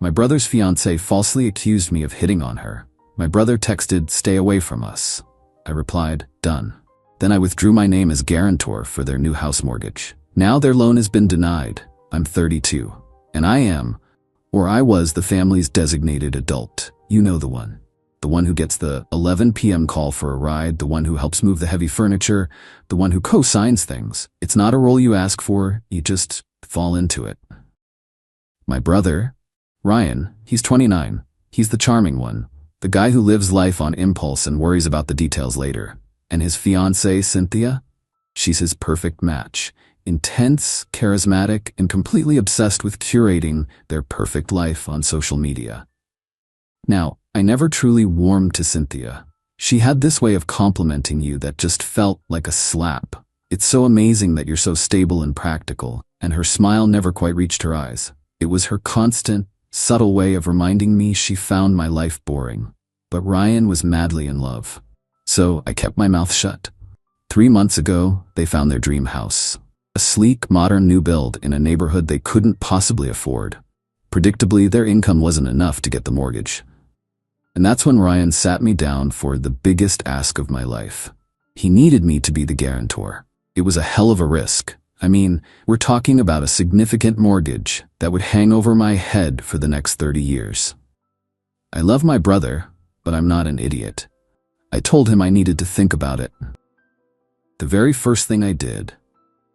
My brother's fiancée falsely accused me of hitting on her. My brother texted, "Stay away from us." I replied, "Done." Then I withdrew my name as guarantor for their new house mortgage. Now their loan has been denied. I'm 32. And I was the family's designated adult. You know the one. The one who gets the 11 p.m. call for a ride, the one who helps move the heavy furniture, the one who co-signs things. It's not a role you ask for, you just fall into it. My brother, Ryan, he's 29. He's the charming one. The guy who lives life on impulse and worries about the details later. And his fiancée, Cynthia? She's his perfect match. Intense, charismatic, and completely obsessed with curating their perfect life on social media. Now, I never truly warmed to Cynthia. She had this way of complimenting you that just felt like a slap. It's so amazing that you're so stable and practical, and her smile never quite reached her eyes. It was her constant, subtle way of reminding me she found my life boring. But Ryan was madly in love. So I kept my mouth shut. 3 months ago, they found their dream house. A sleek, modern new build in a neighborhood they couldn't possibly afford. Predictably, their income wasn't enough to get the mortgage. And that's when Ryan sat me down for the biggest ask of my life. He needed me to be the guarantor. It was a hell of a risk. I mean, we're talking about a significant mortgage that would hang over my head for the next 30 years. I love my brother, but I'm not an idiot. I told him I needed to think about it. The very first thing I did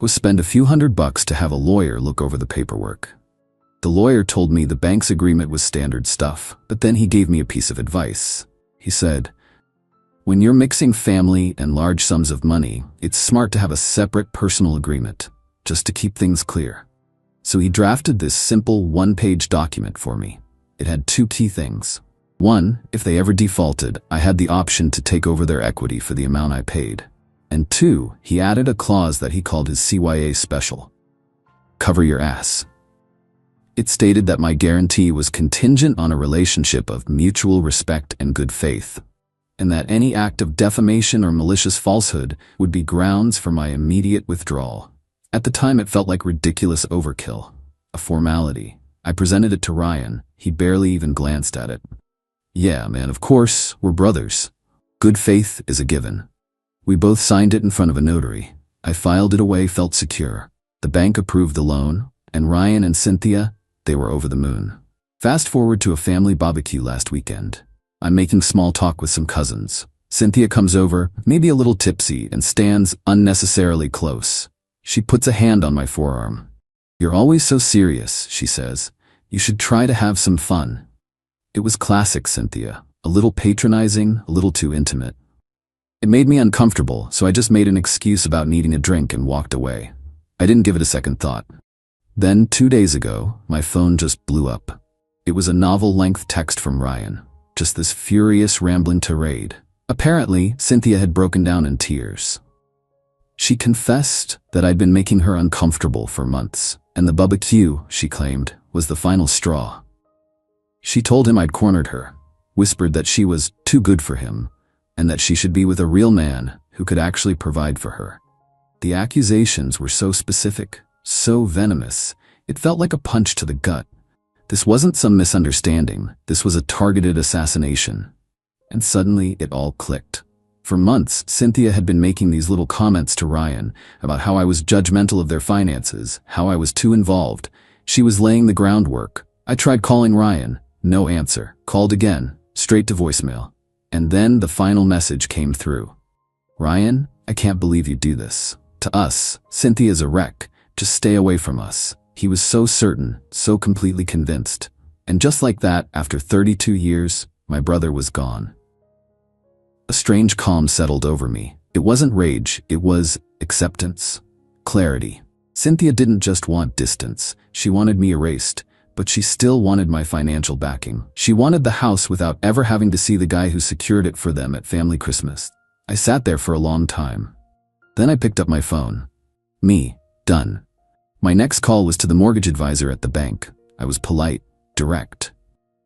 was spend a few $100 to have a lawyer look over the paperwork. The lawyer told me the bank's agreement was standard stuff, but then he gave me a piece of advice. He said, "When you're mixing family and large sums of money, it's smart to have a separate personal agreement, just to keep things clear." So he drafted this simple one-page document for me. It had 2 key things. 1, if they ever defaulted, I had the option to take over their equity for the amount I paid. And 2, he added a clause that he called his CYA special. Cover your ass. It stated that my guarantee was contingent on a relationship of mutual respect and good faith, and that any act of defamation or malicious falsehood would be grounds for my immediate withdrawal. At the time, it felt like ridiculous overkill, a formality. I presented it to Ryan. He barely even glanced at it. "Yeah, man, of course, we're brothers. Good faith is a given." We both signed it in front of a notary. I filed it away, felt secure. The bank approved the loan, and Ryan and Cynthia, they were over the moon. Fast forward to a family barbecue last weekend. I'm making small talk with some cousins. Cynthia comes over, maybe a little tipsy, and stands unnecessarily close. She puts a hand on my forearm. "You're always so serious," she says. "You should try to have some fun." It was classic Cynthia, a little patronizing, a little too intimate. It made me uncomfortable, so I just made an excuse about needing a drink and walked away. I didn't give it a second thought. Then, 2 days ago, my phone just blew up. It was a novel-length text from Ryan, just this furious, rambling tirade. Apparently, Cynthia had broken down in tears. She confessed that I'd been making her uncomfortable for months, and the barbecue, she claimed, was the final straw. She told him I'd cornered her, whispered that she was too good for him, and that she should be with a real man who could actually provide for her. The accusations were so specific, so venomous, it felt like a punch to the gut. This wasn't some misunderstanding, this was a targeted assassination. And suddenly, it all clicked. For months, Cynthia had been making these little comments to Ryan about how I was judgmental of their finances, how I was too involved. She was laying the groundwork. I tried calling Ryan, no answer. Called again, straight to voicemail. And then the final message came through. "Ryan, I can't believe you do this. To us, Cynthia's a wreck. Just stay away from us." He was so certain, so completely convinced. And just like that, after 32 years, my brother was gone. A strange calm settled over me. It wasn't rage, it was acceptance, clarity. Cynthia didn't just want distance, she wanted me erased, but she still wanted my financial backing. She wanted the house without ever having to see the guy who secured it for them at family Christmas. I sat there for a long time. Then I picked up my phone. Me, done. My next call was to the mortgage advisor at the bank. I was polite, direct.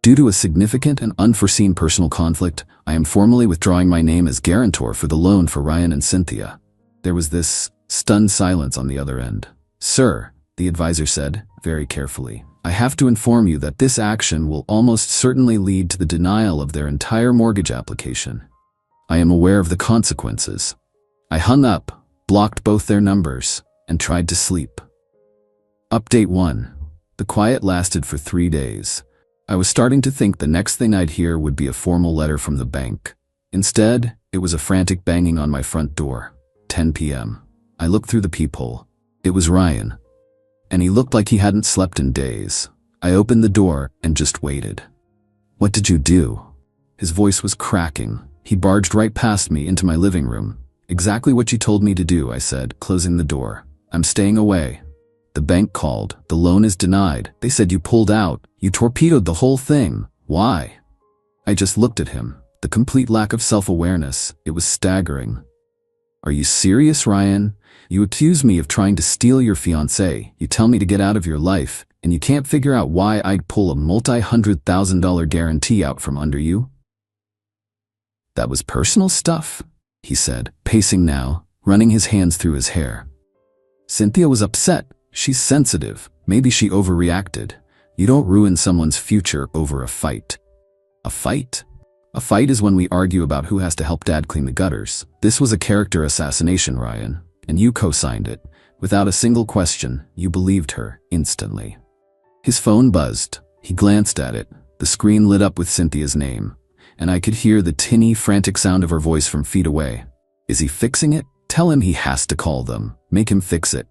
"Due to a significant and unforeseen personal conflict, I am formally withdrawing my name as guarantor for the loan for Ryan and Cynthia." There was this stunned silence on the other end. "Sir," the advisor said, very carefully, I have to inform you that this action will almost certainly lead to the denial of their entire mortgage application. I am aware of the consequences. I hung up, blocked both their numbers, and tried to sleep. Update 1. The quiet lasted for 3 days. I was starting to think the next thing I'd hear would be a formal letter from the bank. Instead, it was a frantic banging on my front door. 10 p.m. I looked through the peephole. It was Ryan. And he looked like he hadn't slept in days. I opened the door and just waited. "What did you do?" His voice was cracking. He barged right past me into my living room. "Exactly what you told me to do," I said, closing the door. "I'm staying away." "The bank called. The loan is denied. They said you pulled out. You torpedoed the whole thing. Why?" I just looked at him. The complete lack of self-awareness. It was staggering. "Are you serious, Ryan? You accuse me of trying to steal your fiancée. You tell me to get out of your life, and you can't figure out why I'd pull a multi-$100,000 guarantee out from under you?" "That was personal stuff," he said, pacing now, running his hands through his hair. "Cynthia was upset. She's sensitive. Maybe she overreacted. You don't ruin someone's future over a fight." "A fight?" "A fight is when we argue about who has to help Dad clean the gutters. This was a character assassination, Ryan, and you co-signed it. Without a single question, you believed her instantly." His phone buzzed. He glanced at it. The screen lit up with Cynthia's name, and I could hear the tinny, frantic sound of her voice from feet away. "Is he fixing it? Tell him he has to call them. Make him fix it."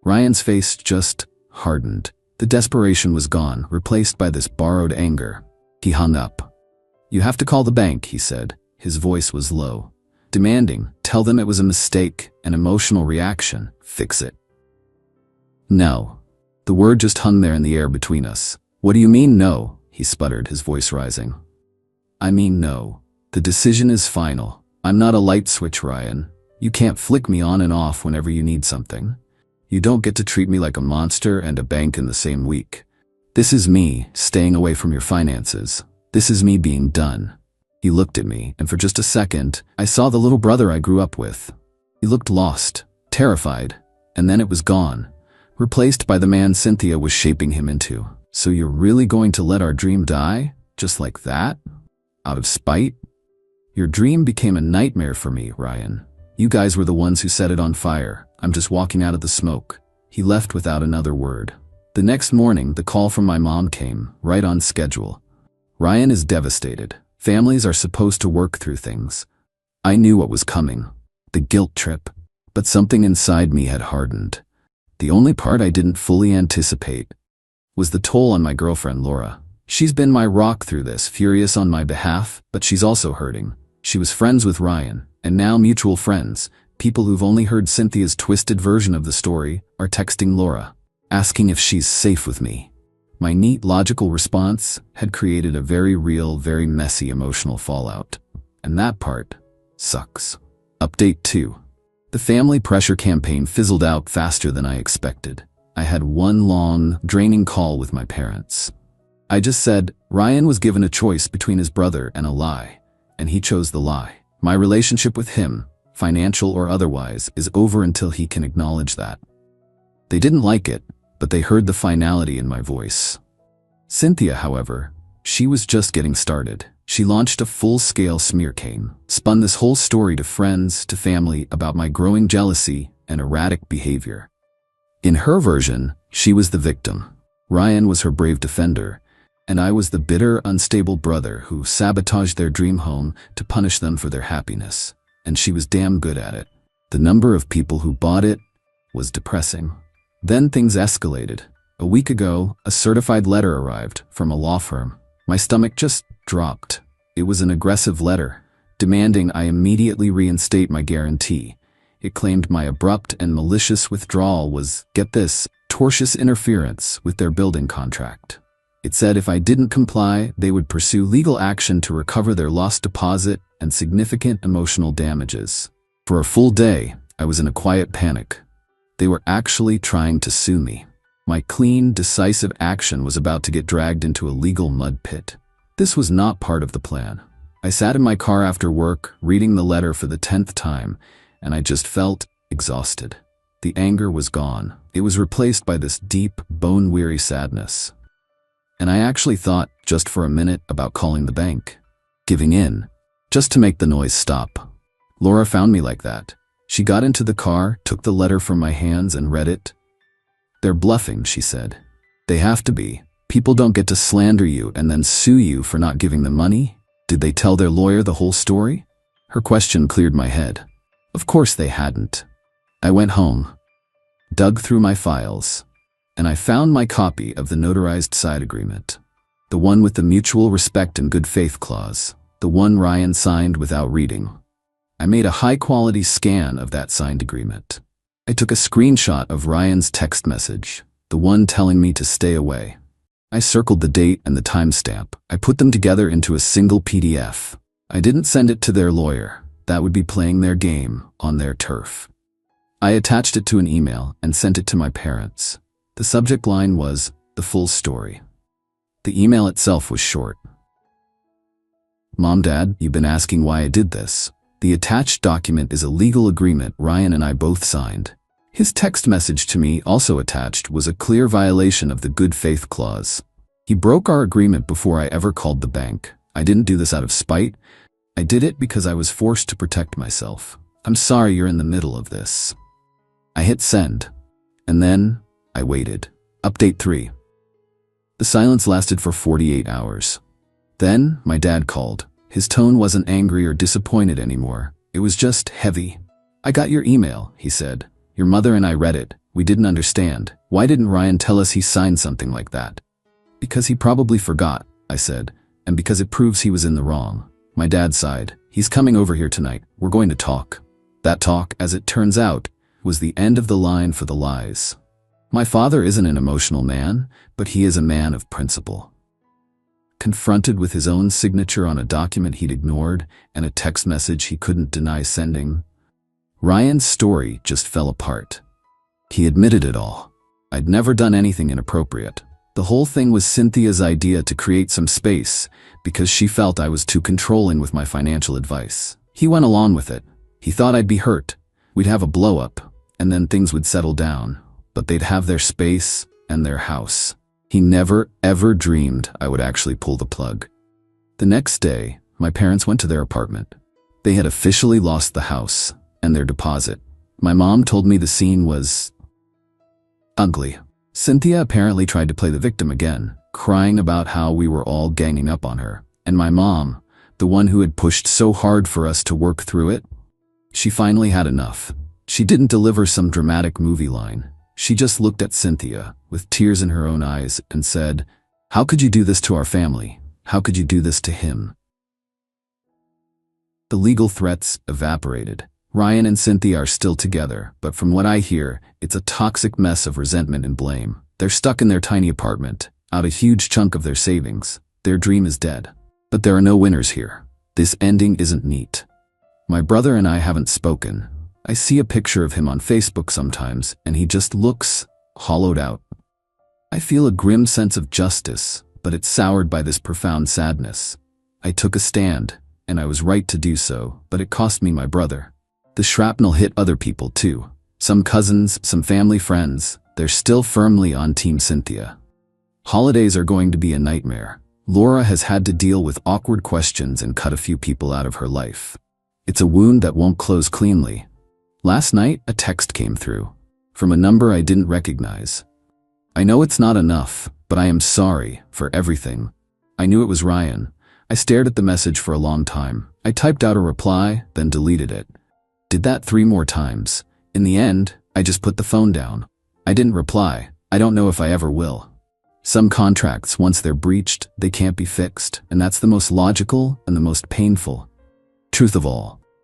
Ryan's face just hardened. The desperation was gone, replaced by this borrowed anger. He hung up. "You have to call the bank," he said. His voice was low, demanding. "Tell them it was a mistake, an emotional reaction. Fix it." "No." The word just hung there in the air between us. "What do you mean, no?" he sputtered, his voice rising. "I mean no. The decision is final. I'm not a light switch, Ryan. You can't flick me on and off whenever you need something. You don't get to treat me like a monster and a bank in the same week. This is me staying away from your finances. This is me being done." He looked at me, and for just a second, I saw the little brother I grew up with. He looked lost, terrified, and then it was gone, replaced by the man Cynthia was shaping him into. "So you're really going to let our dream die? Just like that? Out of spite?" "Your dream became a nightmare for me, Ryan. You guys were the ones who set it on fire. I'm just walking out of the smoke." He left without another word. The next morning, the call from my mom came, right on schedule. "Ryan is devastated. Families are supposed to work through things." I knew what was coming. The guilt trip. But something inside me had hardened. The only part I didn't fully anticipate was the toll on my girlfriend Laura. She's been my rock through this, furious on my behalf, but she's also hurting. She was friends with Ryan, and now mutual friends, people who've only heard Cynthia's twisted version of the story, are texting Laura, asking if she's safe with me. My neat, logical response had created a very real, very messy emotional fallout. And that part sucks. Update 2. The family pressure campaign fizzled out faster than I expected. I had one long, draining call with my parents. I just said Ryan was given a choice between his brother and a lie, and he chose the lie. My relationship with him, financial or otherwise, is over until he can acknowledge that. They didn't like it, but they heard the finality in my voice. Cynthia, however, she was just getting started. She launched a full-scale smear campaign, spun this whole story to friends, to family, about my growing jealousy and erratic behavior. In her version, she was the victim. Ryan was her brave defender, and I was the bitter, unstable brother who sabotaged their dream home to punish them for their happiness. And she was damn good at it. The number of people who bought it was depressing. Then things escalated. A week ago, a certified letter arrived from a law firm. My stomach just dropped. It was an aggressive letter, demanding I immediately reinstate my guarantee. It claimed my abrupt and malicious withdrawal was, get this, tortious interference with their building contract. It said if I didn't comply, they would pursue legal action to recover their lost deposit and significant emotional damages. For a full day, I was in a quiet panic. They were actually trying to sue me. My clean, decisive action was about to get dragged into a legal mud pit. This was not part of the plan. I sat in my car after work, reading the letter for the 10th time, and I just felt exhausted. The anger was gone. It was replaced by this deep, bone-weary sadness. And I actually thought, just for a minute, about calling the bank. Giving in. Just to make the noise stop. Laura found me like that. She got into the car, took the letter from my hands and read it. "They're bluffing," she said. "They have to be. People don't get to slander you and then sue you for not giving them money. Did they tell their lawyer the whole story?" Her question cleared my head. Of course they hadn't. I went home, dug through my files, and I found my copy of the notarized side agreement. The one with the mutual respect and good faith clause. The one Ryan signed without reading. I made a high-quality scan of that signed agreement. I took a screenshot of Ryan's text message, the one telling me to stay away. I circled the date and the timestamp. I put them together into a single PDF. I didn't send it to their lawyer. That would be playing their game on their turf. I attached it to an email and sent it to my parents. The subject line was, "The full story." The email itself was short. "Mom, Dad, you've been asking why I did this. The attached document is a legal agreement Ryan and I both signed. His text message to me, also attached, was a clear violation of the good faith clause. He broke our agreement before I ever called the bank. I didn't do this out of spite. I did it because I was forced to protect myself. I'm sorry you're in the middle of this." I hit send. And then I waited. Update 3. The silence lasted for 48 hours. Then my dad called. His tone wasn't angry or disappointed anymore. It was just heavy. "I got your email," he said. "Your mother and I read it. We didn't understand. Why didn't Ryan tell us he signed something like that?" "Because he probably forgot," I said, "and because it proves he was in the wrong." My dad sighed. "He's coming over here tonight. We're going to talk." That talk, as it turns out, was the end of the line for the lies. My father isn't an emotional man, but he is a man of principle. Confronted with his own signature on a document he'd ignored and a text message he couldn't deny sending, Ryan's story just fell apart. He admitted it all. I'd never done anything inappropriate. The whole thing was Cynthia's idea to create some space because she felt I was too controlling with my financial advice. He went along with it. He thought I'd be hurt. We'd have a blow-up, and then things would settle down. But they'd have their space and their house. He never, ever dreamed I would actually pull the plug. The next day, my parents went to their apartment. They had officially lost the house and their deposit. My mom told me the scene was ugly. Cynthia apparently tried to play the victim again, crying about how we were all ganging up on her. And my mom, the one who had pushed so hard for us to work through it, she finally had enough. She didn't deliver some dramatic movie line. She just looked at Cynthia, with tears in her own eyes, and said, "How could you do this to our family? How could you do this to him?" The legal threats evaporated. Ryan and Cynthia are still together, but from what I hear, it's a toxic mess of resentment and blame. They're stuck in their tiny apartment, out a huge chunk of their savings. Their dream is dead. But there are no winners here. This ending isn't neat. My brother and I haven't spoken. I see a picture of him on Facebook sometimes, and he just looks hollowed out. I feel a grim sense of justice, but it's soured by this profound sadness. I took a stand, and I was right to do so, but it cost me my brother. The shrapnel hit other people too. Some cousins, some family friends. They're still firmly on Team Cynthia. Holidays are going to be a nightmare. Laura has had to deal with awkward questions and cut a few people out of her life. It's a wound that won't close cleanly. Last night, a text came through, from a number I didn't recognize. "I know it's not enough, but I am sorry for everything." I knew it was Ryan. I stared at the message for a long time. I typed out a reply, then deleted it. Did that 3 more times. In the end, I just put the phone down. I didn't reply. I don't know if I ever will. Some contracts, once they're breached, they can't be fixed, and that's the most logical and the most painful truth of all.